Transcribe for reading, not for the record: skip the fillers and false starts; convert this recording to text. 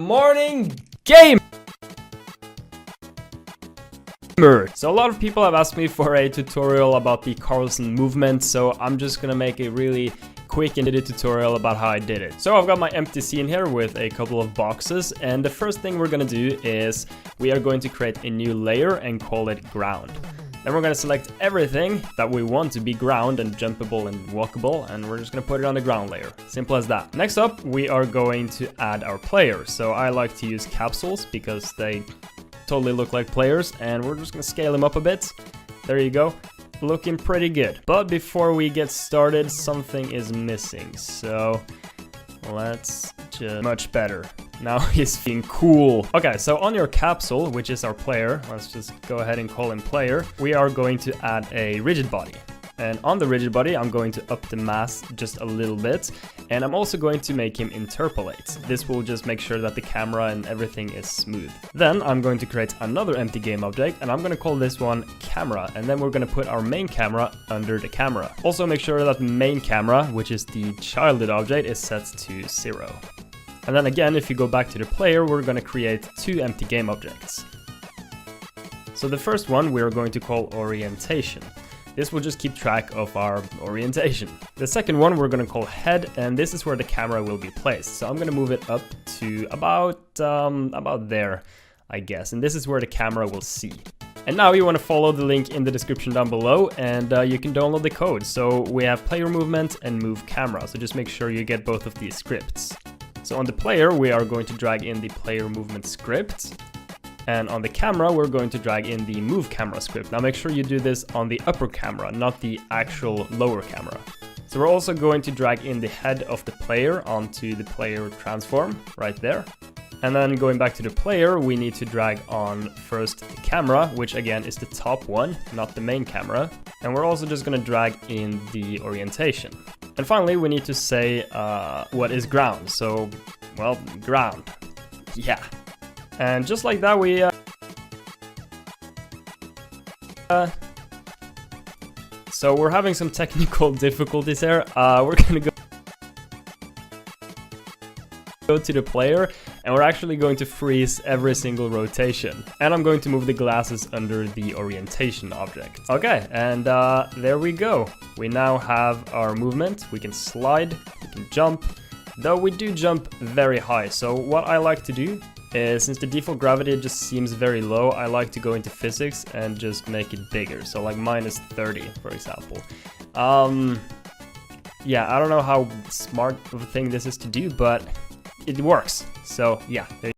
morning, game! So a lot of people have asked me for a tutorial about the Carlson movement, so I'm just gonna make a really quick and edited tutorial about how I did it. So I've got my empty scene here with a couple of boxes, and the first thing we're gonna do is we are going to create a new layer and call it ground. Then we're gonna select everything that we want to be ground and jumpable and walkable, and we're just gonna put it on the ground layer. Simple as that. Next up, we are going to add our players. So I like to use capsules because they totally look like players, and we're just gonna scale them up a bit. There you go. Looking pretty good. But before we get started, something is missing. So let's just much better. Now he's feeling cool. Okay, so on your capsule, which is our player, let's just go ahead and call him player. We are going to add a rigid body. And on the rigid body, I'm going to up the mass just a little bit. And I'm also going to make him interpolate. This will just make sure that the camera and everything is smooth. Then I'm going to create another empty game object, and I'm going to call this one camera. And then we're going to put our main camera under the camera. Also make sure that the main camera, which is the childhood object, is set to 0. And then again, if you go back to the player, we're going to create two empty game objects. So the first one we're going to call orientation. This will just keep track of our orientation. The second one we're going to call head, and this is where the camera will be placed. So I'm going to move it up to about there, I guess. And this is where the camera will see. And now you want to follow the link in the description down below, and you can download the code. So we have player movement and move camera. So just make sure you get both of these scripts. So on the player, we are going to drag in the player movement script. And on the camera, we're going to drag in the move camera script. Now make sure you do this on the upper camera, not the actual lower camera. So we're also going to drag in the head of the player onto the player transform right there. And then going back to the player, we need to drag on first the camera, which again is the top one, not the main camera. And we're also just going to drag in the orientation. And finally, we need to say what is ground. So, well, ground. Yeah. And just like that, we so we're having some technical difficulties here. We're gonna go to the player, and we're actually going to freeze every single rotation. And I'm going to move the glasses under the orientation object. Okay, and there we go. We now have our movement. We can slide, we can jump, though we do jump very high. So what I like to do is, since the default gravity just seems very low, I like to go into physics and just make it bigger. So like minus 30, for example. Yeah, I don't know how smart of a thing this is to do, but it works. So yeah, there you go.